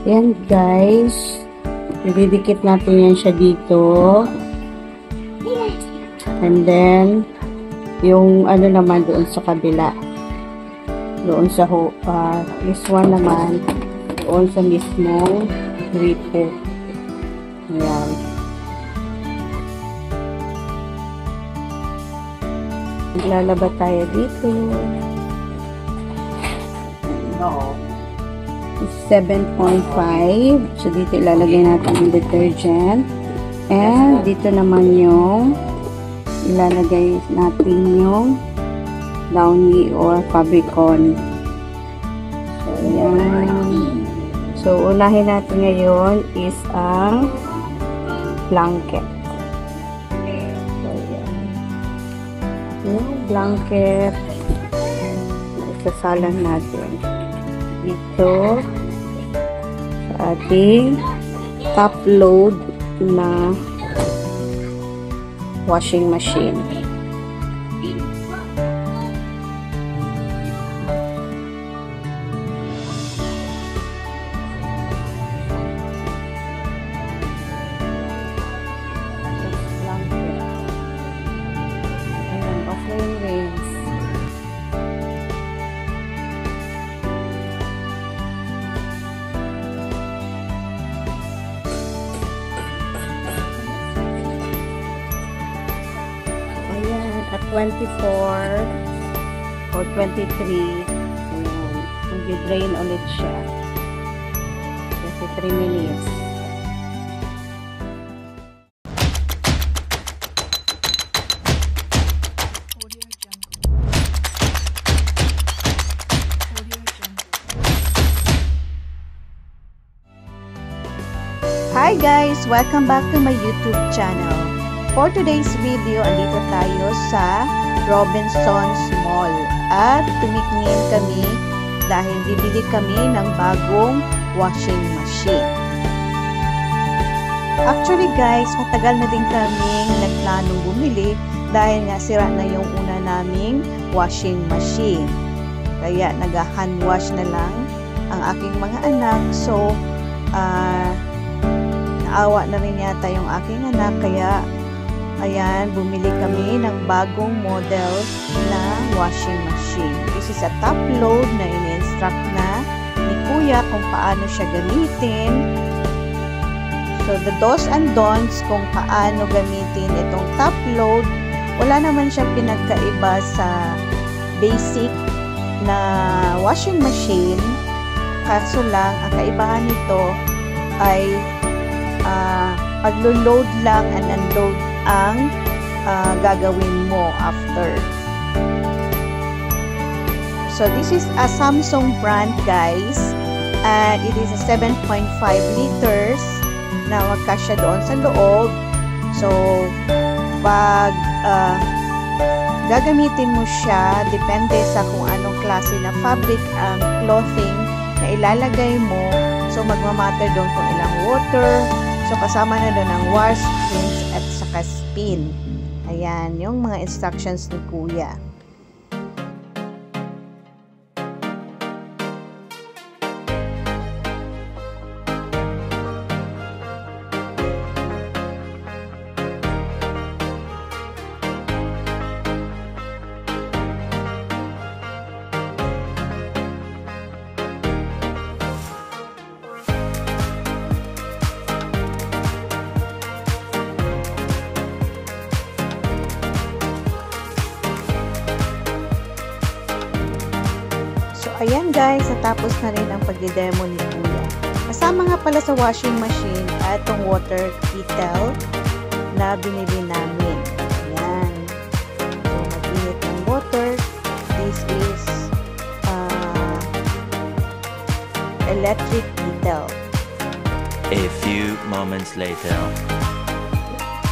Yan guys. Didikit natin yan siya dito. And then, yung ano naman doon sa kabila. Doon sa this one naman, doon sa mismong gripo. Ayan. Lalaba tayo dito. No. 7.5. So, dito ilalagay natin yung detergent. And, dito naman yung ilalagay natin yung Downy or Fabricon. So, ayan. So, unahin natin ngayon is ang blanket. So, ayan. Yung blanket, isasalang natin dito sa ating top load na washing machine. Ayan, buffering rinse. At 24 or 23, ayan, mag-drain ulit siya. Kasi 3 minutes. Hi guys! Welcome back to my YouTube channel. For today's video, andito tayo sa Robinsons Mall at tumikmin kami dahil bibili kami ng bagong washing machine. Actually guys, matagal na din kaming nagplanong bumili dahil nga sira na yung una naming washing machine. Kaya nag-hand wash na lang ang aking mga anak. So, naawa na rin yata yung aking anak kaya ayan, bumili kami ng bagong model na washing machine. This is a top load na in-instruct na ni Kuya kung paano siya gamitin. So, the do's and don'ts kung paano gamitin itong top load, wala naman siya pinagkaiba sa basic na washing machine. Kaso lang, ang kaibahan nito ay paglo-load lang and unload ang gagawin mo after. So this is a Samsung brand guys, and it is a 7.5 liters na magkasya doon sa loob. So pag gagamitin mo siya, depende sa kung anong klase na fabric ang clothing na ilalagay mo. So magmamatter doon kung ilang water. So, kasama na doon ang wash, rinse, at saka spin. Ayan, yung mga instructions ni Kuya. Ayan guys, natapos na rin ang pagdidemo ni Kuya. Kasama nga pala sa washing machine at itong water kettle na binili namin. Ayan. So, mag-init ng water. This is electric kettle. A few moments later.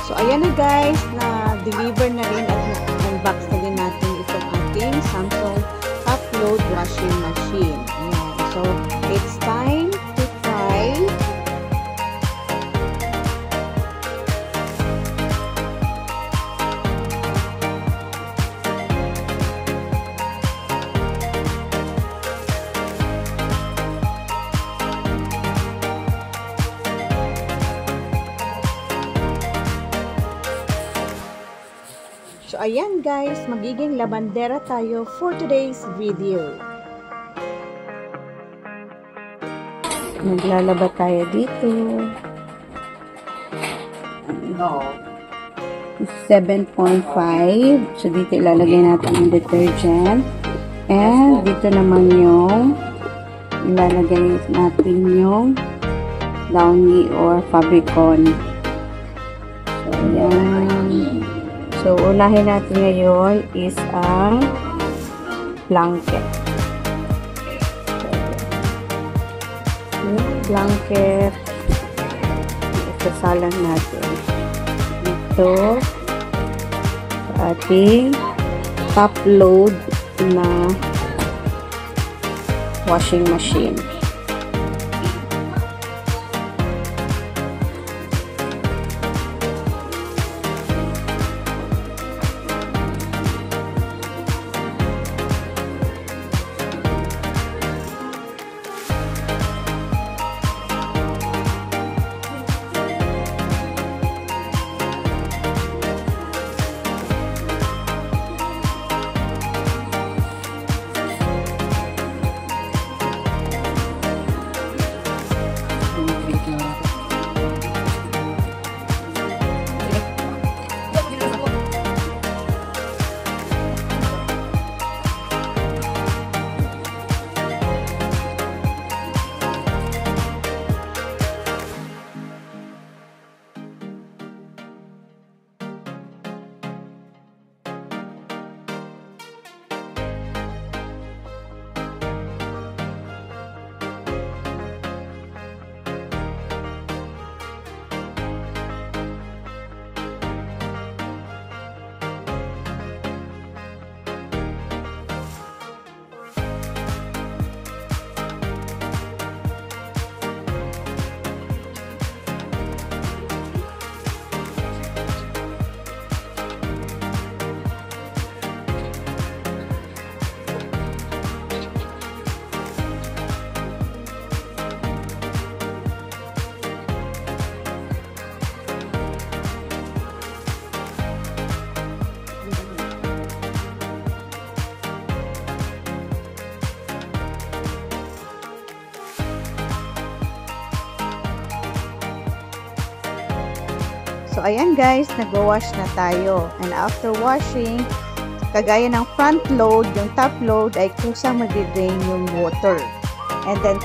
So, ayan na guys, na-deliver na rin at na-unbox na din natin itong ating Samsung top load washing machine. Ayan. So, it's time to try. So, ayan guys, magiging labandera tayo for today's video. Maglalaba tayo dito. 7.5. So, dito ilalagay natin yung detergent. And, dito naman yung ilalagay natin yung Downy or Fabricon. So, ayan. So, unahin natin ngayon is ang blanket. Yung blanket, isasalang natin ito sa ating top load na washing machine. So, ayan guys, nag-wash na tayo. And after washing, kagaya ng front load, yung top load ay kusang mag-drain yung water. And then,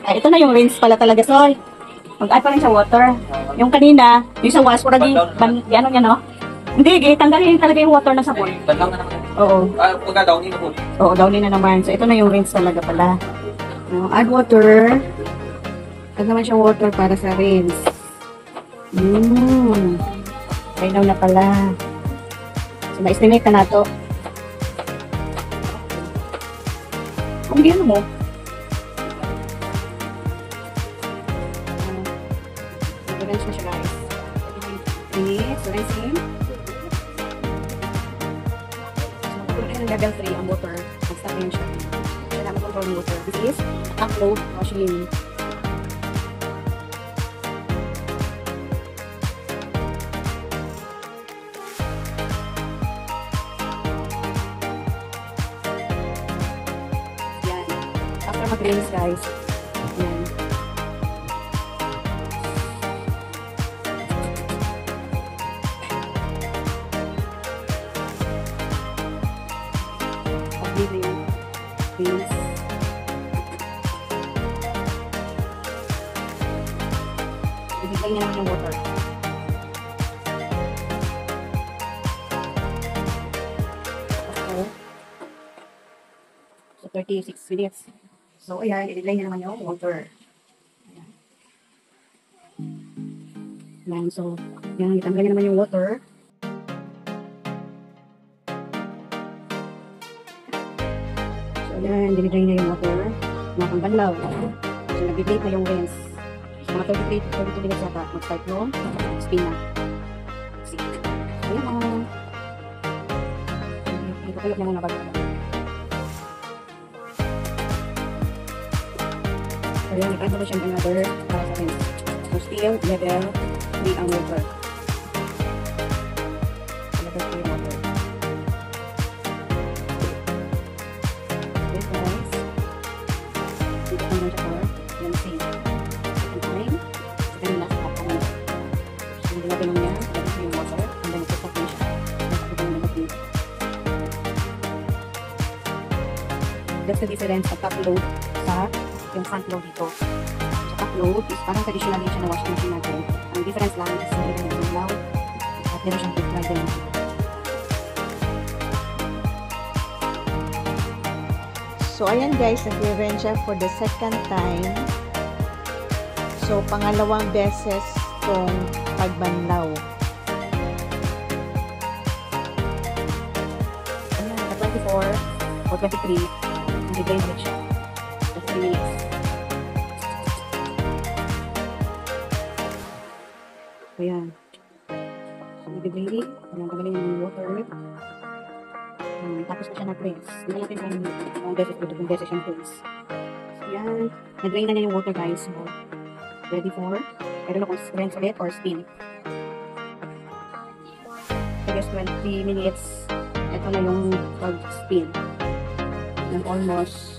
Ito na yung rinse pala talaga, Sol. Mag-add pa rin sa water. Yung kanina, yung sa wash, kurang ano niya, no? Hindi, tanggalin talaga yung water ng sabon. Oo. Pagka-downy na po. Oo, downy na naman. So, ito na yung rinse talaga pala. Add water. Add naman siyang water para sa rinse. Kailaw na pala. So, na-estimate ka na to. Kung gano'n mo, rinse mo siya, guys. Rinse, rinsing. Level 3 ang water. Mag-stop yun siya. Kailangan mag-control ng water. This is upload washing. Yan. After mag-rinse, guys. Yan. Rinse. Ibigay niya naman yung water. So, 36 minutes. So, ayan, ilagay niya naman yung water. Ayan. Yan, so, yan, itanggal niya naman yung water. So, yan, dinidrain niya yung water. Nakang banlaw. So, nag-debate na yung rinse. So, mga 32 minutes yata, mag-start yung spin na. See. So, yan. Ipapayok niya muna bago. So, yan, nag-add na siya another para sa rinse. So, still, level 3 ang water. Level 3 ang water. Okay, guys. Dito ko naman siya for yan same. Second time. Second last half naman. So, hindi natin naman yan. Level 3 yung water. And then, ito na siya. That's the difference sa top load sa yung front load dito. Sa top load is parang traditional din siya na washing machine natin. Ang difference lang is meron yung loud at meron siyang quick dry din. So, ayan guys, nag-rinse siya for the second time. So, pangalawang beses itong pagbanlaw. Ayan, at 24 or 23, nag-drain ulit siya. 23 minutes. So, yan. So, nag-drain. Ayan, tagalin yung water. Tapos na siya nag-rinse. Hindi natin kung beses ito, kung beses siyang rinse. So, yan. Nag-drain na niya yung water, guys. So, ready for, I don't know kung rinse ulit or spin. I guess 20 minutes. Ito na yung pag-spin. And almost.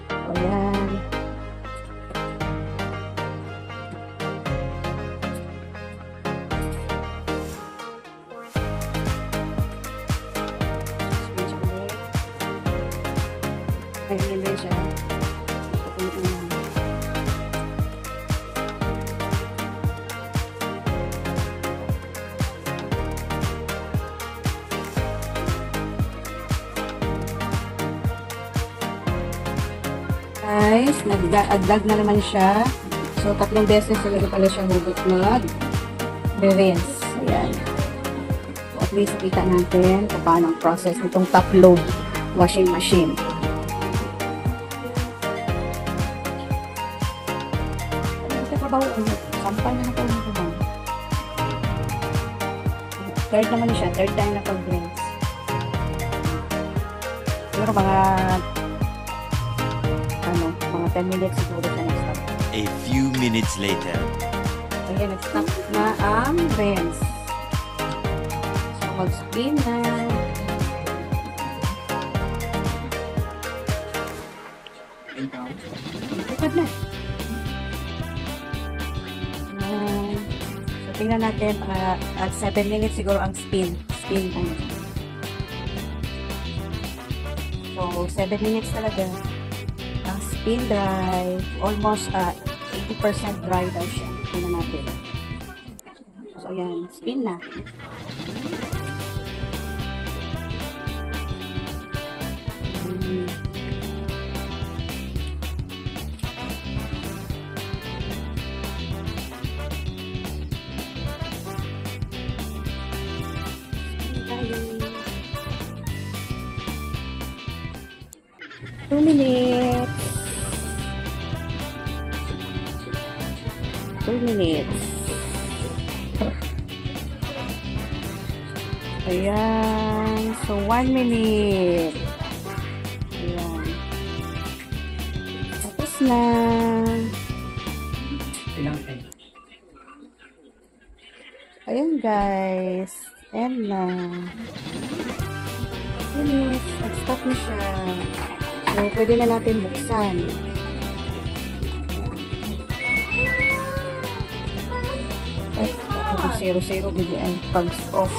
So, yan. Spin siya ulit. Ayun din siya. Guys, nag-agdag na naman siya. So, 3 beses siguro pala siya mag-rinse. Ayan. So, at least kita natin kung paano ang process nitong top load washing machine. Ito pa ba? Sampal na natin ito ba? Third naman siya. Third time na pag-rinse. Pero mga 10 minutes siguro siya nag-stop. A few minutes later. Ayan, nag-stop na ang rinse. So, mag-spin na. Ikad na. So, tingnan natin at 7 minutes siguro ang spin. Spin. So, 7 minutes talaga. Ang spin dry, almost 80% dry daw siya. Tingnan natin. So, ayan. Spin na. Two minutes. 2 minutes. Ayan. So, 1 minute. Ayan. Tapos na. Ayan, guys. Ayan na. Minutes. Nag-stop na siya. So, pwede na natin buksan. Ay, 0-0 bigyan pag off.